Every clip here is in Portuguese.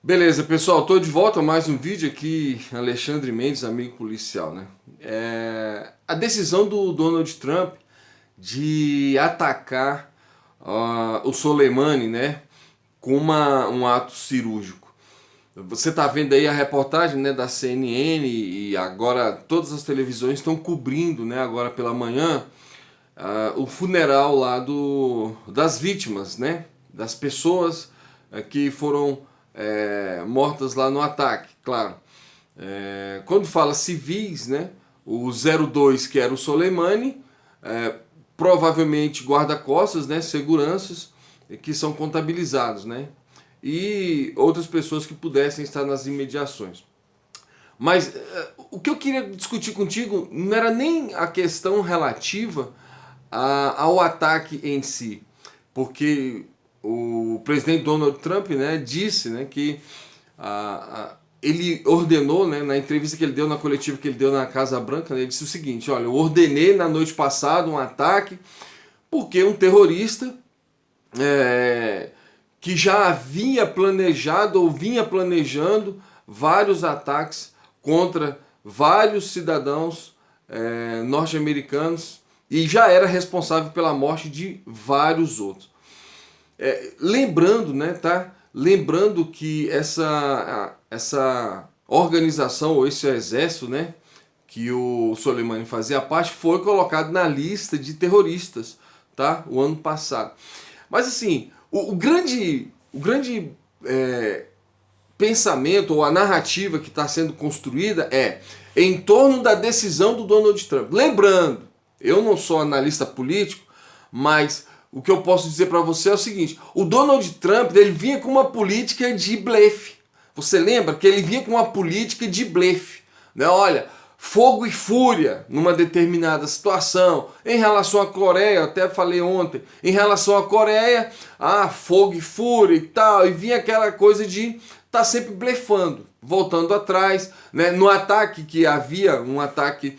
Beleza, pessoal, tô de volta a mais um vídeo aqui, Alexandre Mendes, amigo policial, né? A decisão do Donald Trump de atacar o Soleimani, né, com um ato cirúrgico. Você tá vendo aí a reportagem, né, da CNN e agora todas as televisões estão cobrindo, né, agora pela manhã, o funeral lá das vítimas, né, das pessoas que foram mortas lá no ataque, claro. Quando fala civis, né, o 02 que era o Soleimani, provavelmente guarda-costas, né, seguranças que são contabilizados, né, e outras pessoas que pudessem estar nas imediações. Mas o que eu queria discutir contigo não era nem a questão relativa ao ataque em si, porque o presidente Donald Trump, né, disse, né, que ele ordenou, né, na entrevista que ele deu, na coletiva que ele deu na Casa Branca, né, ele disse o seguinte: olha, eu ordenei na noite passada um ataque porque um terrorista que já havia planejado ou vinha planejando vários ataques contra vários cidadãos norte-americanos e já era responsável pela morte de vários outros. Lembrando, né, tá? Lembrando que essa organização ou esse exército, né, que o Soleimani fazia parte, foi colocado na lista de terroristas, tá? O ano passado. Mas assim, o grande pensamento ou a narrativa que está sendo construída é em torno da decisão do Donald Trump. Lembrando, eu não sou analista político, mas o que eu posso dizer para você é o seguinte: o Donald Trump ele vinha com uma política de blefe. Você lembra que ele vinha com uma política de blefe, né? Olha, fogo e fúria numa determinada situação. Em relação à Coreia, eu até falei ontem, em relação à Coreia, fogo e fúria e tal, e vinha aquela coisa de tá sempre blefando, voltando atrás, né? No ataque que havia, um ataque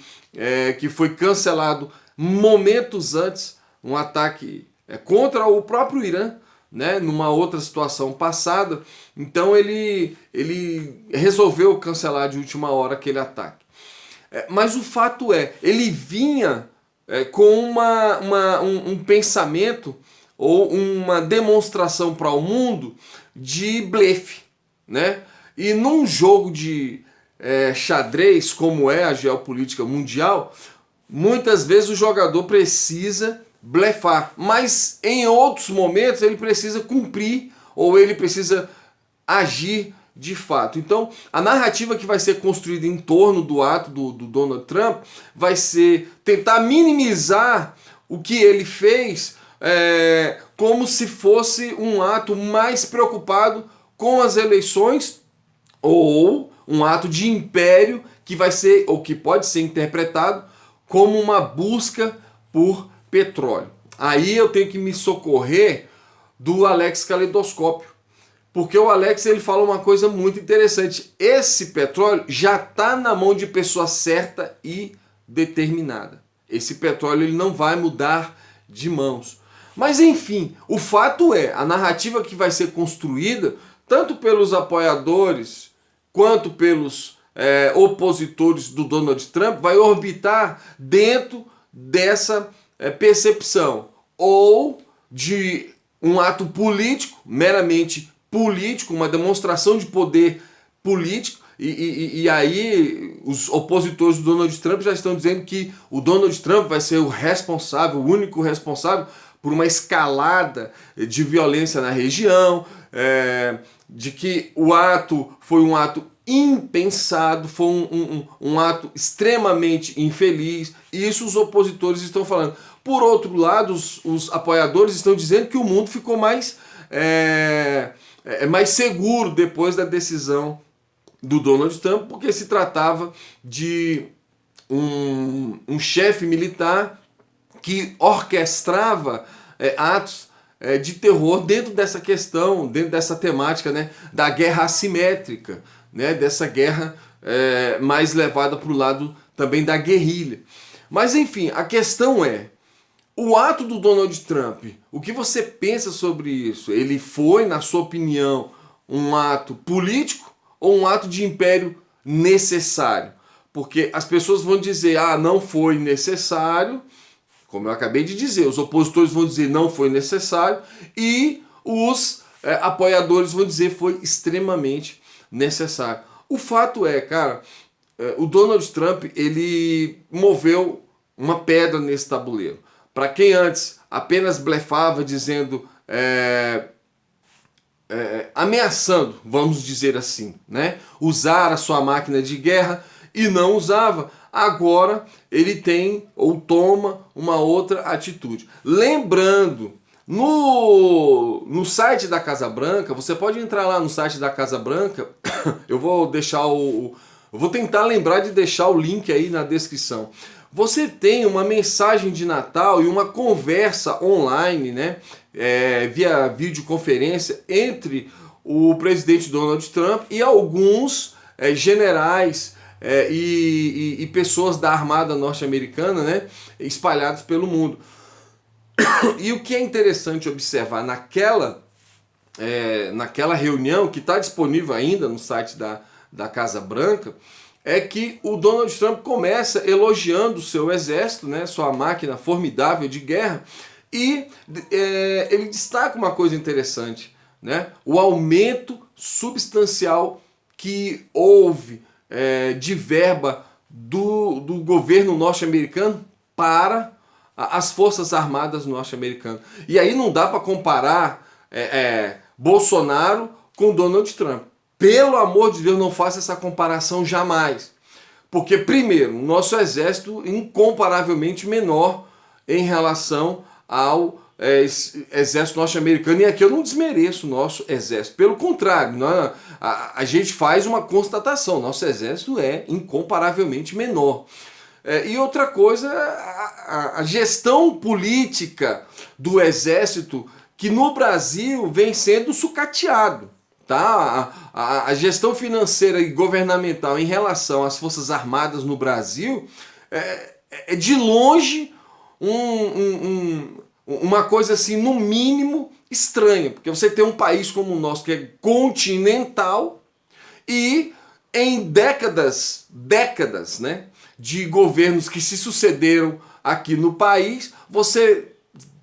que foi cancelado momentos antes, um ataque contra o próprio Irã, né, numa outra situação passada. Então ele resolveu cancelar de última hora aquele ataque. Mas o fato ele vinha com um pensamento ou uma demonstração para o mundo de blefe, né? E num jogo de xadrez, como é a geopolítica mundial, muitas vezes o jogador precisa blefar, mas em outros momentos ele precisa cumprir ou ele precisa agir de fato. Então, a narrativa que vai ser construída em torno do ato do Donald Trump vai ser tentar minimizar o que ele fez como se fosse um ato mais preocupado com as eleições ou um ato de império que vai ser ou que pode ser interpretado como uma busca por petróleo. Aí eu tenho que me socorrer do Alex Caleidoscópio, porque o Alex ele fala uma coisa muito interessante. Esse petróleo já está na mão de pessoa certa e determinada. Esse petróleo ele não vai mudar de mãos. Mas enfim, o fato a narrativa que vai ser construída, tanto pelos apoiadores quanto pelos opositores do Donald Trump, vai orbitar dentro dessa percepção ou de um ato político, meramente político, uma demonstração de poder político, e aí os opositores do Donald Trump já estão dizendo que o Donald Trump vai ser o responsável, o único responsável por uma escalada de violência na região, de que o ato foi um ato impensado, foi um ato extremamente infeliz. Isso os opositores estão falando. Por outro lado, os apoiadores estão dizendo que o mundo ficou mais seguro depois da decisão do Donald Trump, porque se tratava de um chefe militar que orquestrava atos de terror dentro dessa questão, dentro dessa temática, né, da guerra assimétrica, né, dessa guerra mais levada para o lado também da guerrilha. Mas enfim, a questão o ato do Donald Trump, o que você pensa sobre isso? Ele foi, na sua opinião, um ato político ou um ato de império necessário? Porque as pessoas vão dizer, não foi necessário, como eu acabei de dizer, os opositores vão dizer não foi necessário, e os apoiadores vão dizer foi extremamente necessário. O fato é, cara, o Donald Trump, ele moveu uma pedra nesse tabuleiro. Para quem antes apenas blefava dizendo, ameaçando, vamos dizer assim, né, usar a sua máquina de guerra e não usava, agora ele tem ou toma uma outra atitude. Lembrando, no site da Casa Branca, você pode entrar lá no site da Casa Branca, eu vou deixar eu vou tentar lembrar de deixar o link aí na descrição. Você tem uma mensagem de Natal e uma conversa online, né, via videoconferência entre o presidente Donald Trump e alguns generais e pessoas da Armada norte-americana, né, espalhados pelo mundo. E o que é interessante observar naquela reunião, que está disponível ainda no site da Casa Branca, é que o Donald Trump começa elogiando o seu exército, né, sua máquina formidável de guerra, e ele destaca uma coisa interessante, né, o aumento substancial que houve de verba do governo norte-americano para as Forças Armadas norte-americanas. E aí não dá para comparar Bolsonaro com Donald Trump. Pelo amor de Deus, não faça essa comparação jamais. Porque, primeiro, o nosso exército é incomparavelmente menor em relação ao exército norte-americano. E aqui eu não desmereço o nosso exército. Pelo contrário, a gente faz uma constatação. Nosso exército é incomparavelmente menor. E outra coisa, a gestão política do exército, que no Brasil vem sendo sucateado. Tá? A gestão financeira e governamental em relação às Forças Armadas no Brasil é de longe uma coisa assim, no mínimo, estranha. Porque você tem um país como o nosso, que é continental, e em décadas, né, de governos que se sucederam aqui no país, você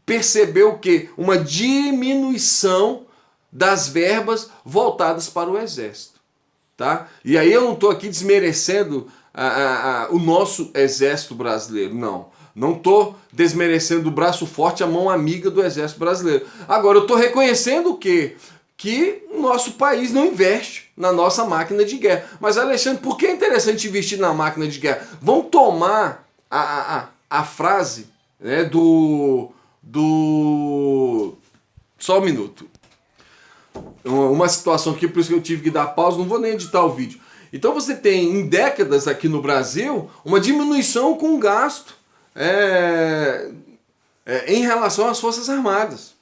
percebeu que uma diminuição das verbas voltadas para o exército, tá? E aí eu não estou aqui desmerecendo o nosso exército brasileiro, não estou desmerecendo o braço forte, a mão amiga do exército brasileiro. Agora eu estou reconhecendo o quê? Que o nosso país não investe na nossa máquina de guerra. Mas, Alexandre, por que é interessante investir na máquina de guerra? Vamos tomar a frase, né, Só um minuto. Uma situação aqui, por isso que eu tive que dar pausa, não vou nem editar o vídeo. Então você tem, em décadas aqui no Brasil, uma diminuição com o gasto em relação às Forças Armadas.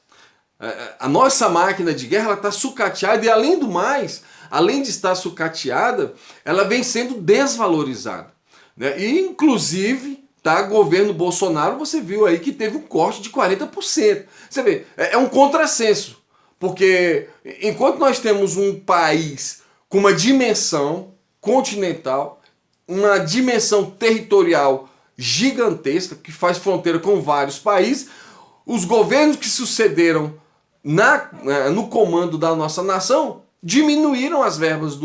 A nossa máquina de guerra está sucateada e, além do mais, além de estar sucateada, ela vem sendo desvalorizada, né? E, inclusive, governo Bolsonaro, você viu aí que teve um corte de 40%. Você vê, é um contrassenso. Porque enquanto nós temos um país com uma dimensão continental, uma dimensão territorial gigantesca, que faz fronteira com vários países, os governos que sucederam no comando da nossa nação diminuíram as verbas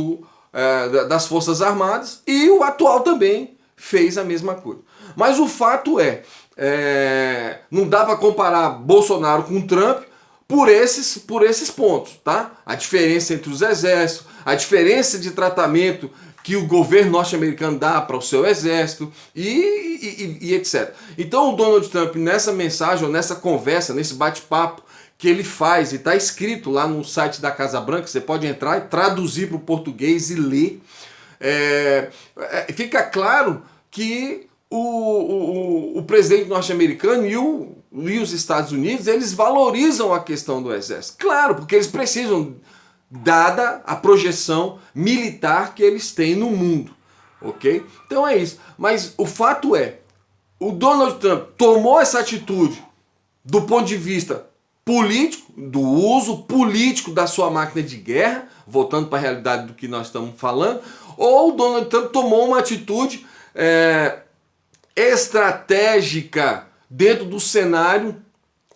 das Forças Armadas, e o atual também fez a mesma coisa. Mas o fato não dá para comparar Bolsonaro com Trump, por esses pontos, tá? A diferença entre os exércitos, a diferença de tratamento que o governo norte-americano dá para o seu exército e etc. Então o Donald Trump, nessa mensagem, ou nessa conversa, nesse bate-papo que ele faz, e está escrito lá no site da Casa Branca, você pode entrar e traduzir para o português e ler, fica claro que o presidente norte-americano e os Estados Unidos, eles valorizam a questão do exército. Claro, porque eles precisam, dada a projeção militar que eles têm no mundo. Ok? Então é isso. Mas o fato o Donald Trump tomou essa atitude do ponto de vista político, do uso político da sua máquina de guerra, voltando para a realidade do que nós estamos falando, ou o Donald Trump tomou uma atitude estratégica dentro do cenário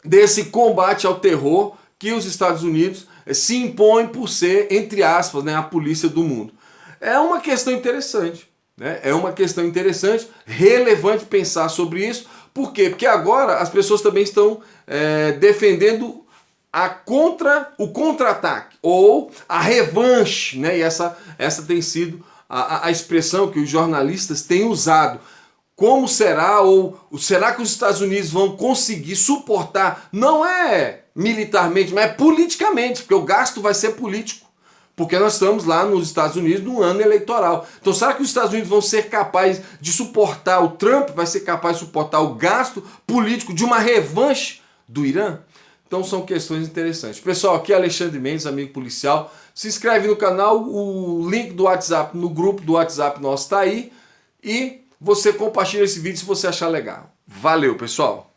desse combate ao terror que os Estados Unidos se impõem por ser, entre aspas, né, a polícia do mundo. É uma questão interessante, né? É uma questão interessante, relevante pensar sobre isso. Por quê? Porque agora as pessoas também estão defendendo o contra-ataque ou a revanche, né? E essa tem sido a expressão que os jornalistas têm usado. Como será, ou será que os Estados Unidos vão conseguir suportar, não é militarmente, mas é politicamente, porque o gasto vai ser político, porque nós estamos lá nos Estados Unidos num ano eleitoral. Então será que os Estados Unidos vão ser capazes de suportar, o Trump vai ser capaz de suportar o gasto político de uma revanche do Irã? Então são questões interessantes. Pessoal, aqui é Alexandre Mendes, amigo policial. Se inscreve no canal, o link do WhatsApp, no grupo do WhatsApp nosso está aí. E você compartilha esse vídeo se você achar legal. Valeu, pessoal!